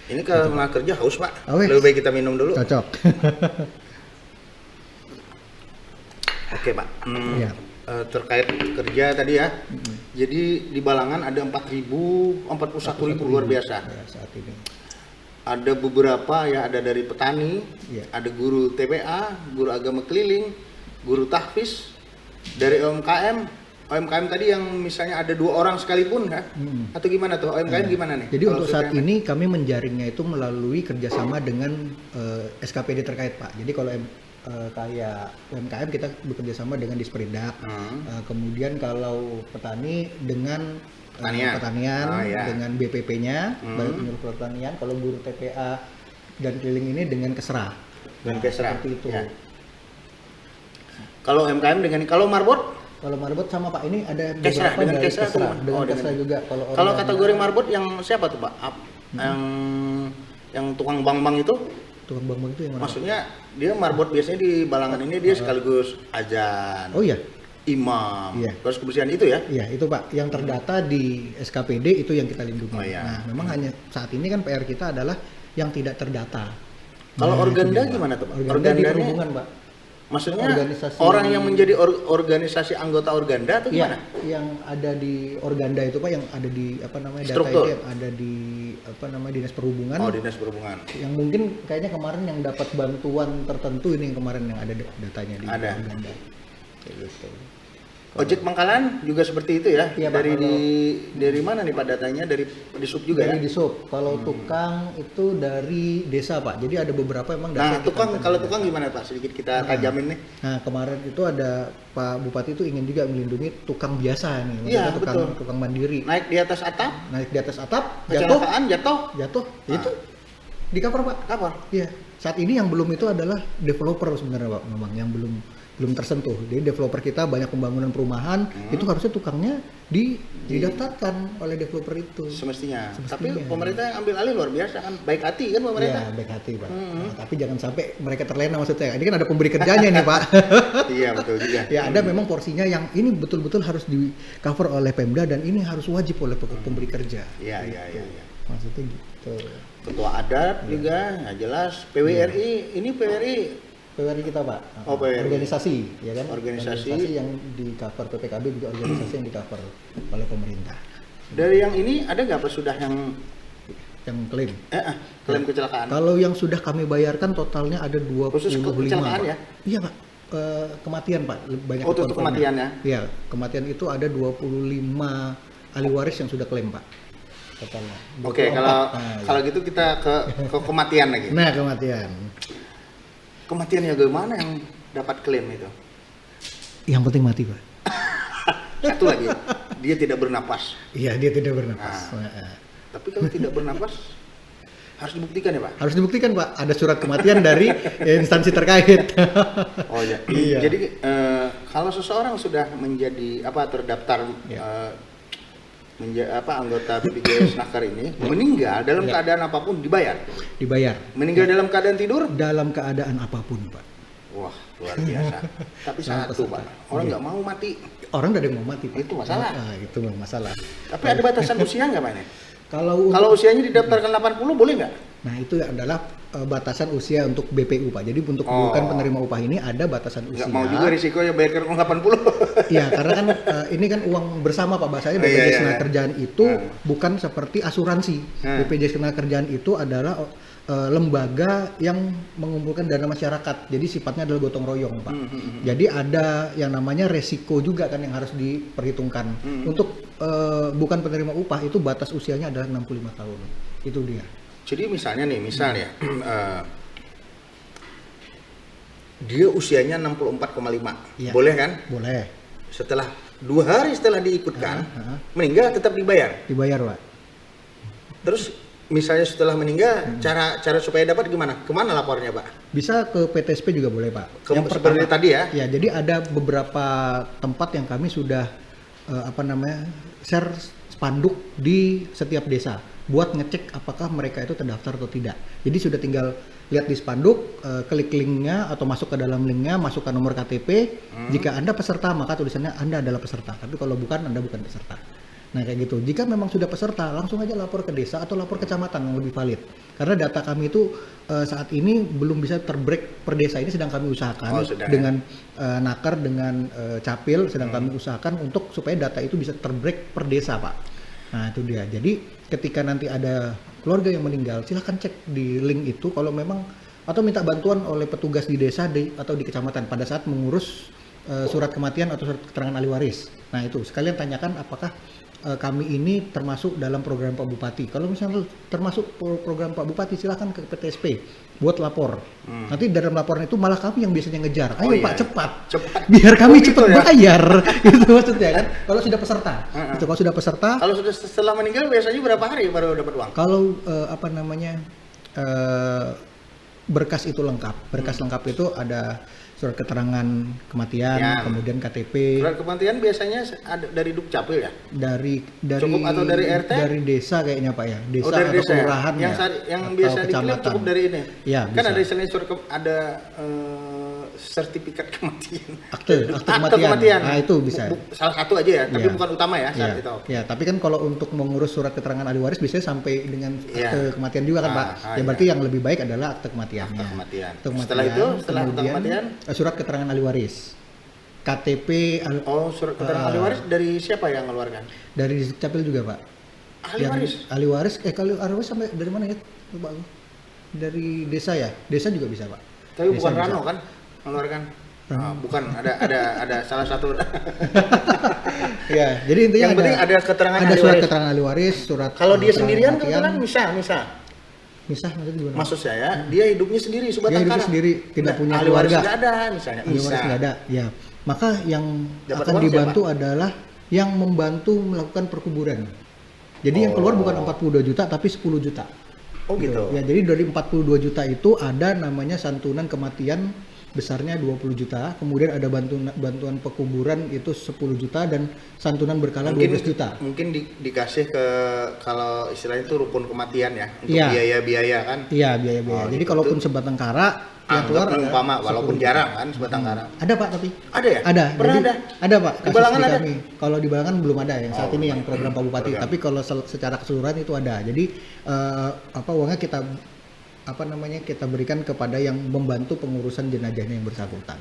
Ini kalau mau kerja haus Pak, lebih baik kita minum dulu. Cocok. Oke Pak. Terkait kerja tadi ya. Jadi di Balangan ada 41.000 luar biasa. Saat ini. Ada beberapa ya, ada dari petani, ada guru TPA, guru agama keliling, guru tahfiz, dari UMKM tadi yang misalnya ada 2 orang sekalipun kan? Atau gimana tuh? UMKM gimana nih? Jadi untuk saat ini kami menjaringnya itu melalui kerjasama dengan SKPD terkait Pak. Jadi kalau kayak UMKM kita bekerja sama dengan Disperindak. Kemudian kalau petani dengan pertanian dengan BPP-nya, Badan Penyuluh Pertanian. Kalau guru TPA dan keliling ini dengan Kesra. Seperti itu. Ya. Kalau UMKM kalau marbot? Kalau marbot sama Pak, ini ada Kesra, beberapa dari Kesra, dengan Kesra juga. Kalau kategori marbot yang siapa tuh Pak? Yang tukang bang-bang itu? Tukang bang-bang itu yang mana? Maksudnya dia marbot biasanya di Balangan ini dia sekaligus azan. Oh iya. Imam. Terus kebersihan itu ya? Iya, itu Pak. Yang terdata di SKPD itu yang kita lindungi. Nah, memang hanya saat ini kan PR kita adalah yang tidak terdata. Kalau organda gimana tuh Pak? Organda di perhubungan Pak. Maksudnya orang yang menjadi organisasi anggota organda atau gimana? Yang ada di organda itu Pak, yang ada di struktur. Data itu yang ada di Dinas Perhubungan. Oh, Dinas Perhubungan. Yang mungkin kayaknya kemarin yang dapat bantuan tertentu ini yang kemarin yang ada datanya di organda. Kayak gitu. Ojek pangkalan juga seperti itu ya? Iya, dari mana nih Pak datanya? Dari Disub juga dari Disub. Kalau tukang itu dari desa Pak. Jadi ada beberapa emang desa. Nah, kalau tukang gimana Pak? Sedikit kita tajamin nih. Nah, kemarin itu ada Pak Bupati itu ingin juga melindungi tukang biasa nih. Iya, betul. Tukang mandiri. Naik di atas atap, kecelakaan, jatuh. Itu di cover Pak. Cover. Iya. Saat ini yang belum itu adalah developer sebenarnya Pak, memang yang belum belum tersentuh. Jadi developer kita banyak pembangunan perumahan, itu harusnya tukangnya didaftarkan oleh developer itu. Semestinya. Tapi pemerintah yang ambil alih luar biasa kan, baik hati kan pemerintah. Iya, baik hati Pak. Nah, tapi jangan sampai mereka terlena maksudnya. Ini kan ada pemberi kerjanya nih Pak. Iya betul juga. Ya ada memang porsinya yang ini betul-betul harus di cover oleh Pemda dan ini harus wajib oleh pemberi kerja. Iya. Maksudnya gitu. Ketua adat juga, nggak jelas. PWRI, ini PWRI kita Pak, Oh, PWRI. organisasi, ya kan? Organisasi yang di cover PPKB juga organisasi yang di cover oleh pemerintah. Dari yang ini ada nggak Pak sudah yang klaim? Klaim kecelakaan? Kalau yang sudah kami bayarkan totalnya ada 25. Khusus kecelakaan Pak. ya? Iya Pak, kematian Pak, banyak. Oh, untuk kematian ya? Iya, kematian itu ada 25 ahli waris yang sudah klaim Pak. Totalnya. Oke, kalau gitu kita ke kematian lagi. Nah, kematian. Kematian yang gimana yang dapat klaim itu? Yang penting mati Pak. Satu lagi, dia tidak bernapas. Iya, dia tidak bernapas. Tapi kalau tidak bernapas harus dibuktikan ya Pak? Harus dibuktikan Pak, ada surat kematian dari instansi terkait. Oh iya. Iya. Jadi kalau seseorang sudah menjadi terdaftar anggota BPJS Naker ini meninggal dalam keadaan apapun dibayar. Meninggal dalam keadaan tidur? Dalam keadaan apapun Pak. Wah luar biasa. Tapi satu Pak, orang nggak mau mati. Orang nggak ada yang mau mati Pak. Itu masalah. Itu masalah. Tapi ada batasan usia nggak Pak ini? Kalau usianya didaftarkan 80 boleh nggak? Nah itu adalah batasan usia untuk BPU Pak. Jadi untuk bukan penerima upah ini ada batasan usia. Nggak mau juga risikonya bayar ke 80. Iya karena kan ini kan uang bersama Pak bahasanya. BPJS Ketenagakerjaan itu bukan seperti asuransi. BPJS Ketenagakerjaan itu adalah lembaga yang mengumpulkan dana masyarakat. Jadi sifatnya adalah gotong royong Pak. Jadi ada yang namanya resiko juga kan yang harus diperhitungkan. Untuk bukan penerima upah itu batas usianya adalah 65 tahun. Itu dia. Jadi misalnya dia usianya 64,5, boleh kan? Boleh. Setelah 2 hari setelah diikutkan, meninggal tetap dibayar? Dibayar Pak. Terus misalnya setelah meninggal, cara supaya dapat gimana? Kemana lapornya Pak? Bisa ke PTSP juga boleh Pak. Yang pertama tadi ya? Ya, jadi ada beberapa tempat yang kami sudah share spanduk di setiap desa buat ngecek apakah mereka itu terdaftar atau tidak. Jadi sudah tinggal lihat di spanduk, klik linknya atau masuk ke dalam linknya, masukkan nomor KTP. Jika Anda peserta maka tulisannya Anda adalah peserta. Tapi kalau bukan, Anda bukan peserta. Nah kayak gitu. Jika memang sudah peserta, langsung aja lapor ke desa atau lapor ke kecamatan yang lebih valid. Karena data kami itu saat ini belum bisa terbreak per desa, ini sedang kami usahakan dengan Naker, dengan Capil sedang kami usahakan untuk supaya data itu bisa terbreak per desa Pak. Nah itu dia. Jadi ketika nanti ada keluarga yang meninggal, silahkan cek di link itu kalau memang atau minta bantuan oleh petugas di desa atau di kecamatan pada saat mengurus surat kematian atau surat keterangan ahli waris. Nah itu sekalian tanyakan apakah kami ini termasuk dalam program Pak Bupati. Kalau misalnya termasuk program Pak Bupati, silahkan ke PTSP buat lapor. Nanti dalam laporan itu malah kami yang biasanya ngejar. Ayo Pak cepat, biar kami cepat bayar. Itu maksudnya kan. Kalau sudah peserta, itu kalau sudah peserta. Kalau sudah setelah meninggal biasanya berapa hari baru dapat uang? Kalau berkas itu lengkap. Berkas lengkap itu ada surat keterangan kematian, kemudian KTP. Surat kematian biasanya ada dari Dukcapil ya? Dari cukup atau dari RT? Dari desa kayaknya Pak ya. Desa dari atau desa kelurahan ya? Yang biasa diklaim cukup dari ini. Ya, kan bisa. ada istilahnya ada sertifikat kematian. Akte kematian. Nah, itu bisa. Salah satu aja ya, tapi bukan utama ya saat itu. Ya, tapi kan kalau untuk mengurus surat keterangan ahli waris biasanya sampai dengan akte kematian juga kan Pak. Berarti yang lebih baik adalah akte kematiannya. Akte kematian. Setelah itu, setelah akte kematian, surat keterangan ahli waris. KTP. Surat keterangan ahli waris dari siapa yang mengeluarkan? Dari Capil juga Pak. Ahli waris? Ahli waris, kalau ahli waris sampai dari mana ya? Lupa aku. Dari desa ya? Desa juga bisa Pak. Tapi desa bukan Rano kan? Mengeluarkan? Bukan, ada salah satu. Ya, jadi intinya yang penting ada keterangan ada surat keterangan ahli waris, surat. Kalau dia sendirian kebetulan misah maksudnya gimana? Maksud saya, dia hidupnya sendiri, dia hidupnya sendiri, tidak punya keluarga. Ahli waris ada misalnya. Ahli waris nggak ada, ya. Maka yang akan dibantu adalah yang membantu melakukan perkuburan. Jadi yang keluar bukan 42 juta tapi 10 juta. Oh gitu. Ya, jadi dari 42 juta itu ada namanya santunan kematian besarnya 20 juta, kemudian ada bantuan pekuburan itu 10 juta dan santunan berkala 12 juta. Mungkin dikasih ke kalau istilahnya itu rukun kematian ya, untuk Iya. biaya-biaya kan. Iya, biaya-biaya. Jadi kalaupun sebatang kara yang keluar umpama walaupun 10 jarang kan sebatang kara. Ada Pak tapi? Ada ya? Ada. Pernah Jadi, ada? Ada Pak. Di Balangan ada? kami. Kalau di Balangan belum ada yang saat ini yang program Pak Bupati. Program. Tapi kalau secara keseluruhan itu ada. Jadi uangnya kita berikan kepada yang membantu pengurusan jenazahnya yang bersangkutan.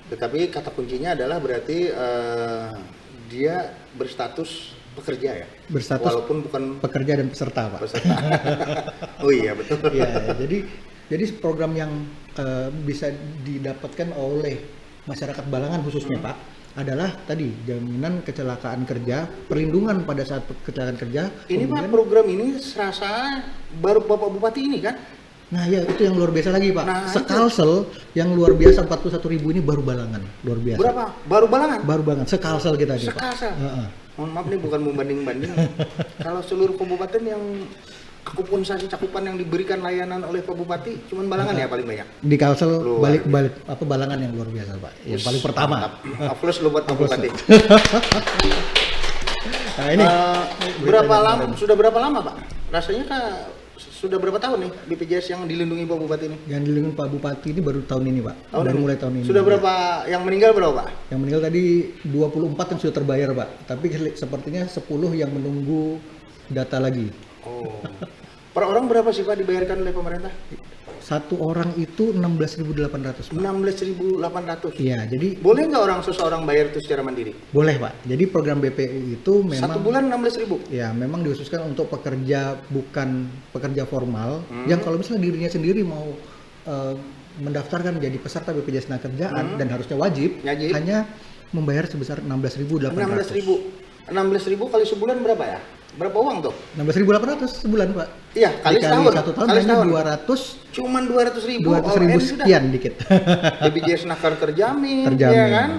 Tetapi kata kuncinya adalah berarti dia berstatus pekerja ya? Berstatus walaupun bukan pekerja dan peserta Pak. peserta. Oh iya betul. Iya, jadi program yang bisa didapatkan oleh masyarakat Balangan khususnya Pak adalah tadi jaminan kecelakaan kerja, perlindungan pada saat kecelakaan kerja. Ini Pak, program ini serasa baru Bapak Bupati ini kan? Nah ya itu yang luar biasa lagi Pak. Nah, Sekalsel yang luar biasa 41.000 ini baru Balangan, luar biasa. Berapa? Baru Balangan? Baru banget, sekalsel kita nih Pak. Sekalsel? Mohon maaf nih bukan membanding-banding. Kalau seluruh kabupaten yang akupunsasi cakupan yang diberikan layanan oleh Pak Bupati cuman Balangan ya paling banyak. Di Kalsel balik Balangan yang luar biasa Pak. Yang paling pertama. Plus lo buat Pak Bupati. Nah ini sudah berapa lama Pak? Rasanya sudah berapa tahun nih BPJS yang dilindungi Pak Bupati ini? Yang dilindungi Pak Bupati ini baru tahun ini Pak. Baru mulai tahun ini. Sudah berapa yang meninggal berapa Pak? Yang meninggal tadi 24 yang sudah terbayar Pak. Tapi sepertinya 10 yang menunggu data lagi. Oh. Per orang berapa sih Pak dibayarkan oleh pemerintah? Satu orang itu 16.800 Pak. 16.800. Iya, jadi boleh nggak seseorang bayar itu secara mandiri? Boleh Pak. Jadi program BPU itu memang satu bulan 16.000. Ya, memang dikhususkan untuk pekerja bukan pekerja formal yang kalau misalnya dirinya sendiri mau mendaftarkan menjadi peserta BPJS Tenagakerjaan dan harusnya wajib hanya membayar sebesar 16.800. 16.000 kali sebulan berapa ya? Berapa uang tuh? 16.800 sebulan Pak. Iya, kali setahun. Satu tahun kali hanya setahun. 200. Cuman 200.000. 200.000 sekian dikit. BPJS Tenagakerjaan, ya kan?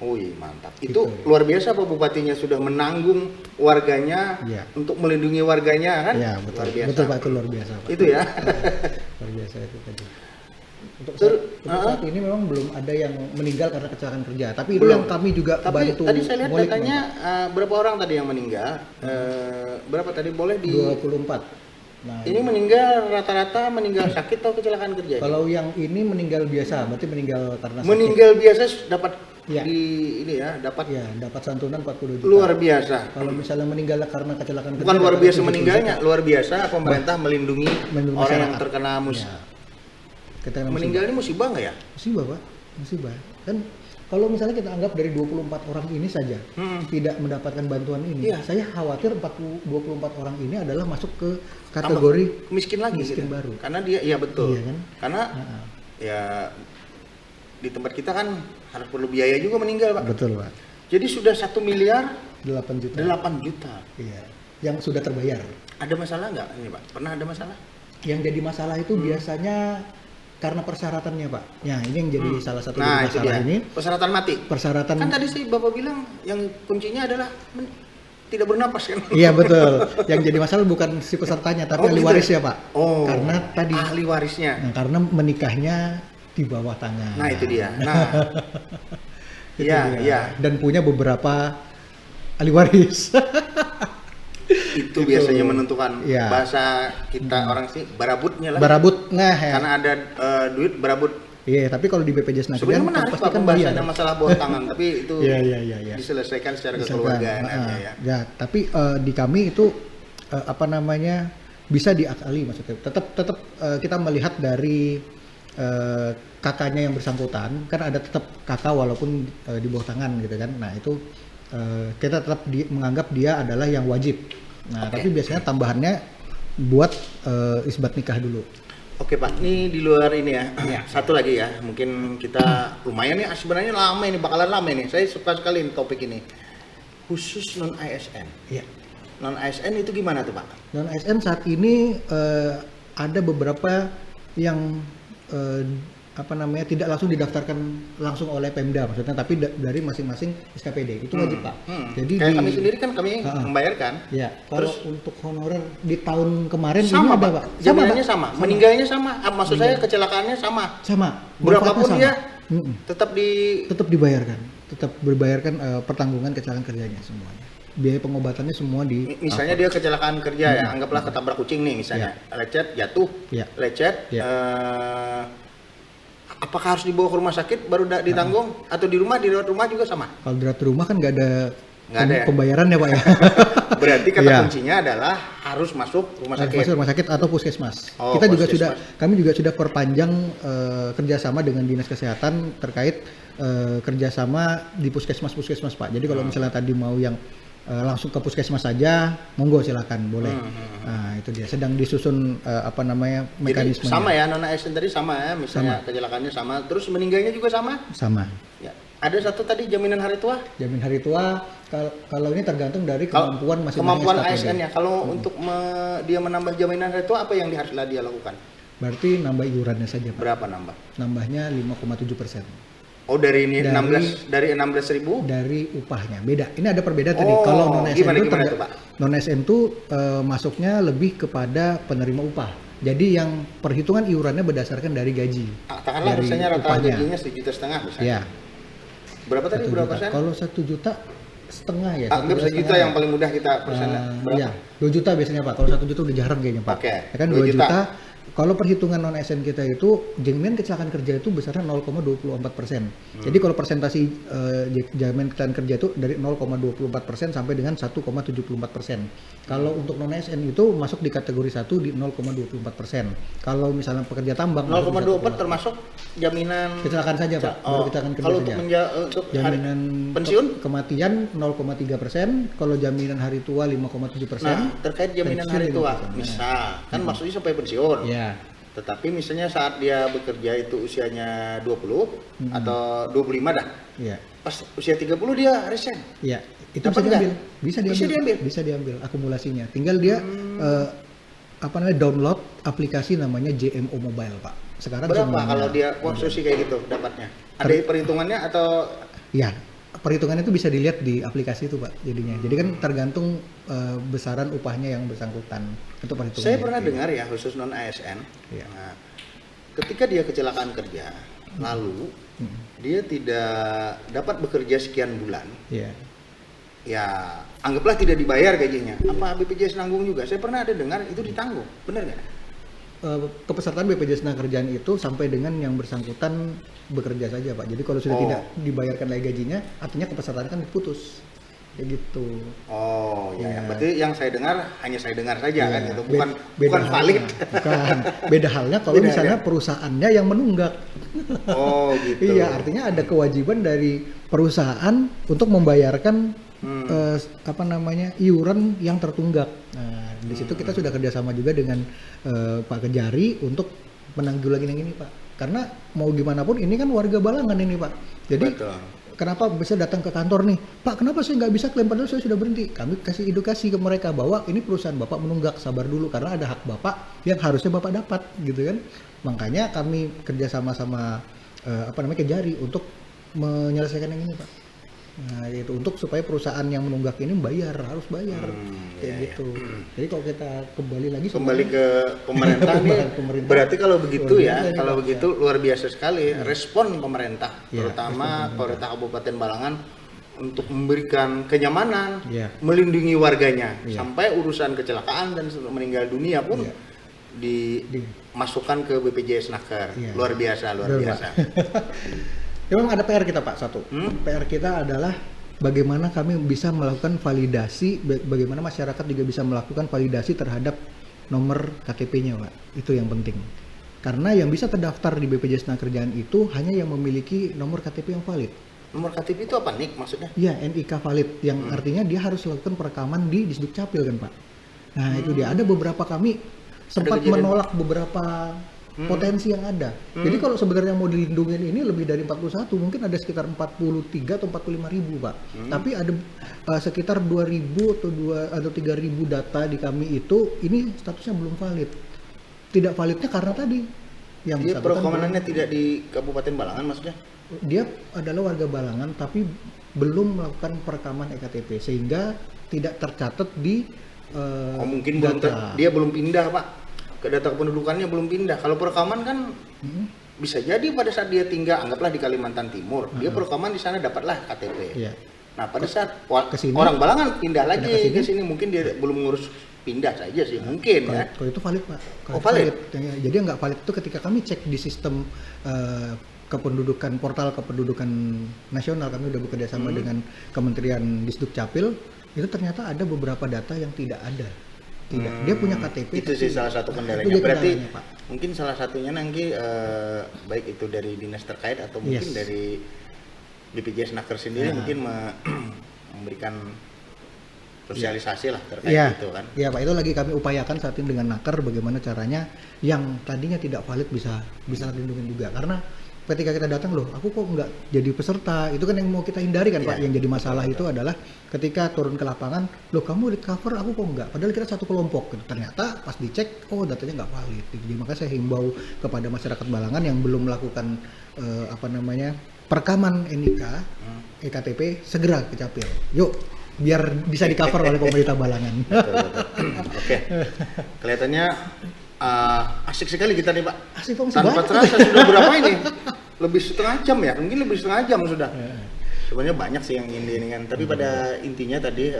Wih, mantap. Itu luar biasa Pak Bupatinya sudah menanggung warganya untuk melindungi warganya kan? Iya, betul. Luar biasa. Betul Pak, itu luar biasa Pak. Itu ya. Luar biasa itu tadi. Untuk saat ini memang belum ada yang meninggal karena kecelakaan kerja. Tapi itu yang kami juga bantu. Tadi saya lihat datanya berapa orang tadi yang meninggal? Berapa tadi boleh di 24. Nah, ini meninggal rata-rata meninggal sakit atau kecelakaan kerja? Kalau yang ini meninggal biasa, berarti meninggal karena sakit. Meninggal biasa dapat dapat santunan 40 juta. Luar biasa. Kalau misalnya meninggal karena kecelakaan kerja. Bukan luar biasa meninggalnya, luar biasa pemerintah melindungi orang yang terkena meninggal ini musibah nggak ya? Musibah Pak, musibah. Kan kalau misalnya kita anggap dari 24 orang ini saja tidak mendapatkan bantuan ini, saya khawatir 24 orang ini adalah masuk ke kategori miskin lagi miskin baru. Karena dia betul. Iya kan? Karena ya di tempat kita kan harus perlu biaya juga meninggal Pak. Betul Pak. Jadi sudah 1 miliar 8 juta. 8 juta. Iya. Yang sudah terbayar. Ada masalah nggak ini Pak? Pernah ada masalah? Yang jadi masalah itu biasanya karena persyaratannya Pak. Ya ini yang jadi salah satu masalah ini. Persyaratan mati. Persyaratan. Kan tadi sih Bapak bilang yang kuncinya adalah tidak bernapas kan? Iya betul. Yang jadi masalah bukan si pesertanya tapi ahli warisnya Pak. Oh. Karena tadi ahli warisnya. Nah, karena menikahnya di bawah tangan. Nah itu dia. Nah. Iya. Dan punya beberapa ahli waris. Itu biasanya menentukan bahasa kita orang sih barabutnya lah. Barabut, karena ada duit barabut. Iya, tapi kalau di BPJS Tenagakerjaan sebenarnya menarik Pak pembahasannya masalah bawah tangan, tapi itu diselesaikan secara kekeluargaan ya. Ya, tapi di kami itu bisa diakali maksudnya. Tetap kita melihat dari kakaknya yang bersangkutan, kan ada tetap kakak walaupun di bawah tangan gitu kan. Nah, itu kita tetap menganggap dia adalah yang wajib. Nah, tapi biasanya tambahannya buat isbat nikah dulu. Oke Pak, ini di luar ini ya. Satu lagi ya, mungkin kita lumayan ya, sebenarnya lama ini, bakalan lama ini. Saya suka sekali topik ini. Khusus non ASN. Iya. Non ASN itu gimana tuh Pak? Non ASN saat ini ada beberapa yang tidak langsung didaftarkan langsung oleh Pemda maksudnya, tapi dari masing-masing SKPD itu wajib Pak. Jadi kayak kami sendiri kan kami membayarkan. Ya, kalau untuk honorer di tahun kemarin sama ini ada Pak. Pak. Jaminannya sama. Meninggalnya sama. Maksud saya kecelakaannya sama. Berapapun sama. dia tetap dibayarkan. Tetap berbayarkan pertanggungan kecelakaan kerjanya semuanya. Biaya pengobatannya semua misalnya dia kecelakaan kerja ya, anggaplah ketabrak kucing nih misalnya, lecet, jatuh, lecet, apakah harus dibawa ke rumah sakit baru ditanggung atau di rawat rumah juga sama? Kalau di rawat rumah kan nggak ada pembayaran ya Pak ya. Berarti kata kuncinya adalah harus masuk rumah sakit. Masuk rumah sakit atau puskesmas. Kami juga sudah perpanjang kerjasama dengan dinas kesehatan terkait kerjasama di puskesmas Pak. Jadi kalau misalnya tadi mau yang langsung ke puskesmas saja, monggo silakan boleh. Nah itu dia sedang disusun mekanisme. Sama ya, non ASN tadi sama ya, misalnya kecelakaannya sama, terus meninggalnya juga sama. Sama. Ya. Ada satu tadi jaminan hari tua. Jaminan hari tua kalau ini tergantung dari kemampuan masing-masing. Kemampuan ASN-nya. Kalau untuk dia menambah jaminan hari tua apa yang haruslah dia lakukan? Berarti nambah iurannya saja Pak. Berapa nambah? Nambahnya 5,7%. Oh dari 16.000? Dari upahnya beda. Ini ada perbedaan tadi. Kalau non ASN itu masuknya lebih kepada penerima upah. Jadi yang perhitungan iurannya berdasarkan dari gaji. Katakanlah misalnya rata gajinya 1,5 juta misalnya. Ya. Berapa tadi? Berapa persen? Kalau 1,5 juta ya. Anggap 1 juta yang paling mudah kita persennya. Iya, 2 juta biasanya Pak. Kalau 1 juta udah jarang kayaknya Pak. Oke. Ya kan 2 juta. Kalau perhitungan non ASN kita itu jaminan kecelakaan kerja itu besarnya 0,24%. Jadi kalau persentasi jaminan kecelakaan kerja itu dari 0,24% sampai dengan 1,74%. Kalau untuk non ASN itu masuk di kategori 1 di 0,24%. Kalau misalnya pekerja tambang 0,24 termasuk jaminan kecelakaan saja Pak. Kecelakaan kerja kalau saja. Untuk jaminan pensiun kematian 0,3%, kalau jaminan hari tua 5,7%. Nah, terkait jaminan hari tua, misal kan maksudnya sampai pensiun. Ya. Tetapi misalnya saat dia bekerja itu usianya 20 atau 25 dah. Iya. Pas usia 30 dia resign. Iya. Itu bisa diambil akumulasinya. Tinggal dia download aplikasi namanya JMO Mobile, Pak. Sekarang berapa kalau dia posisi kayak gitu dapatnya? Ada perhitungannya atau? Iya. Perhitungannya itu bisa dilihat di aplikasi itu Pak jadinya. Jadi kan tergantung besaran upahnya yang bersangkutan untuk perhitungan. Saya pernah dengar ya khusus non ASN. Ya. Nah, ketika dia kecelakaan kerja, lalu dia tidak dapat bekerja sekian bulan. Ya anggaplah tidak dibayar gajinya. Apa BPJS nanggung juga? Saya pernah ada dengar itu ditanggung. Benar nggak? Kepesertaan BPJS Tenagakerjaan itu sampai dengan yang bersangkutan bekerja saja Pak. Jadi kalau sudah tidak dibayarkan lagi gajinya, artinya kepesertaan kan diputus. Kayak gitu. Oh ya. Berarti yang saya dengar hanya saya dengar saja kan itu bukan valid. Bukan. Beda halnya kalau misalnya perusahaannya yang menunggak. Oh gitu. Iya, artinya ada kewajiban dari perusahaan untuk membayarkan iuran yang tertunggak. Nah, di situ kita sudah kerjasama juga dengan Pak Kejari untuk menanggulangi yang ini Pak. Karena mau gimana pun ini kan warga Balangan ini Pak. Jadi kenapa bisa datang ke kantor nih, Pak kenapa saya nggak bisa klaim padahal saya sudah berhenti? Kami kasih edukasi ke mereka bahwa ini perusahaan Bapak menunggak, sabar dulu karena ada hak Bapak yang harusnya Bapak dapat gitu kan. Makanya kami kerjasama sama Kejari untuk menyelesaikan yang ini Pak. Nah itu untuk supaya perusahaan yang menunggak ini harus bayar kayak gitu. Jadi kalau kita kembali ke pemerintah nih, berarti kalau begitu luar biasa sekali respon pemerintah, terutama pemerintah Kabupaten Balangan untuk memberikan kenyamanan, melindungi warganya sampai urusan kecelakaan dan meninggal dunia pun dimasukkan ke BPJS Naker. Luar biasa. Memang ada PR kita Pak satu. PR kita adalah bagaimana kami bisa melakukan validasi, bagaimana masyarakat juga bisa melakukan validasi terhadap nomor KTP-nya Pak. Itu yang penting. Karena yang bisa terdaftar di BPJS Tenagakerjaan itu hanya yang memiliki nomor KTP yang valid. Nomor KTP itu apa NIK maksudnya? Iya, NIK valid yang artinya dia harus lakukan perekaman di Disdukcapil kan Pak. Nah itu dia, ada beberapa kami sempat menolak beberapa potensi yang ada. Jadi kalau sebenarnya mau dilindungi ini lebih dari 41, mungkin ada sekitar 43 atau 45 ribu Pak. Tapi ada sekitar 2.000 atau 3.000 data di kami itu ini statusnya belum valid. Tidak validnya karena tadi yang dia bersangkutan perekamanannya tidak di Kabupaten Balangan maksudnya? dia adalah warga Balangan tapi belum melakukan perekaman ektp sehingga tidak tercatat di mungkin data. dia belum pindah Pak, ke data kependudukannya belum pindah. Kalau perekaman kan bisa jadi pada saat dia tinggal, anggaplah di Kalimantan Timur, dia perekaman di sana dapatlah KTP. Iya. Nah pada saat kesini, orang Balangan pindah lagi kesini, ke sini, mungkin dia belum ngurus pindah saja sih, mungkin ya. Kalau itu valid Pak. Valid. Jadi nggak valid itu ketika kami cek di sistem kependudukan, portal kependudukan nasional, kami udah bekerja sama dengan Kementerian Disdukcapil, itu ternyata ada beberapa data yang tidak ada. Dia punya KTP. Itu sih salah satu kendalanya. Berarti mungkin salah satunya nanti baik itu dari dinas terkait atau mungkin dari BPJS Naker sendiri mungkin memberikan sosialisasi lah terkait itu kan. Iya Pak, itu lagi kami upayakan saat ini dengan Naker bagaimana caranya yang tadinya tidak valid bisa dilindungi juga, karena ketika kita datang loh, aku kok nggak jadi peserta, itu kan yang mau kita hindari kan Pak. Yang jadi masalah itu adalah ketika turun ke lapangan, loh kamu di cover, aku kok nggak, padahal kita satu kelompok gitu. Ternyata pas dicek, oh datanya nggak valid. Jadi makanya saya himbau kepada masyarakat Balangan yang belum melakukan perekaman NIK, EKTP, segera ke Capil. Yuk, biar bisa di cover oleh pemerintah Balangan. Betul. Oke. Kelihatannya asik sekali kita nih Pak. Asik Pak, tanpa terasa sudah berapa ini? Lebih setengah jam ya? Mungkin lebih setengah jam sudah. Sebenarnya banyak sih yang ingin diinginkan, tapi pada intinya tadi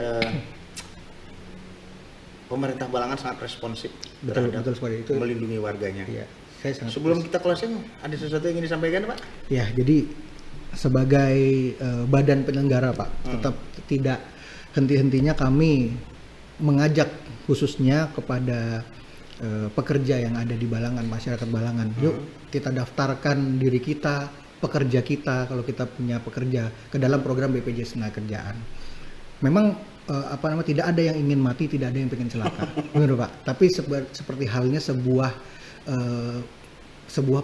pemerintah Balangan sangat responsif terhadap itu melindungi warganya. Iya, sebelum kita closing, ada sesuatu yang ingin disampaikan Pak? Ya, jadi sebagai badan penyelenggara Pak, tetap tidak henti-hentinya kami mengajak khususnya kepada pekerja yang ada di Balangan, masyarakat Balangan, yuk kita daftarkan diri kita, pekerja kita, kalau kita punya pekerja, ke dalam program BPJS Tenagakerjaan. Memang tidak ada yang ingin mati, tidak ada yang pengen celaka, benar Pak. Tapi seperti halnya sebuah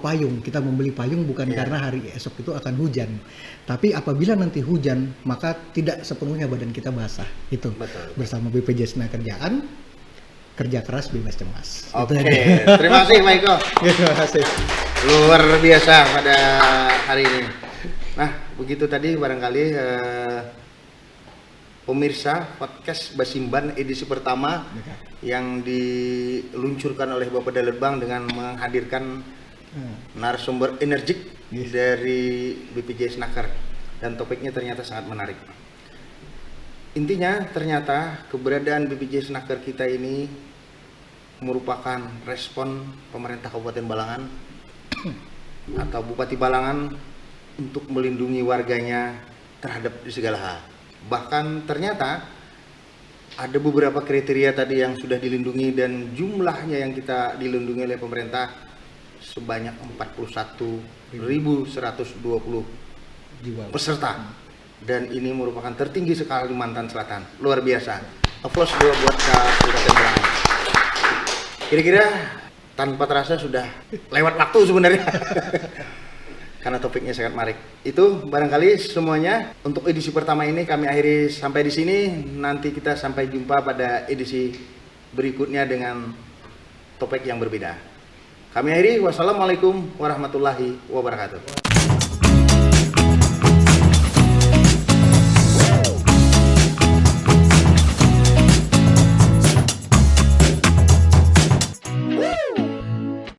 payung, kita membeli payung bukan karena hari esok itu akan hujan, tapi apabila nanti hujan maka tidak sepenuhnya badan kita basah. Itu bersama BPJS Tenagakerjaan, kerja keras bebas cemas. Oke, terima kasih Pak Iko. Terima kasih. Luar biasa pada hari ini. Nah, begitu tadi barangkali pemirsa podcast Basimban edisi pertama yang diluncurkan oleh Bapak Dalebang dengan menghadirkan narasumber energik dari BPJS Naker, dan topiknya ternyata sangat menarik. Intinya ternyata keberadaan BPJS Naker kita ini merupakan respon pemerintah Kabupaten Balangan atau Bupati Balangan untuk melindungi warganya terhadap segala hal. Bahkan ternyata ada beberapa kriteria tadi yang sudah dilindungi, dan jumlahnya yang kita dilindungi oleh pemerintah sebanyak 41.120 peserta. Dan ini merupakan tertinggi sekali di Kalimantan Selatan. Luar biasa. Applause dulu buat Kabupaten Balangan. Kira-kira tanpa terasa sudah lewat waktu sebenarnya. Karena topiknya sangat menarik. Itu barangkali semuanya untuk edisi pertama ini kami akhiri sampai di sini. Nanti kita sampai jumpa pada edisi berikutnya dengan topik yang berbeda. Kami akhiri, wassalamualaikum warahmatullahi wabarakatuh.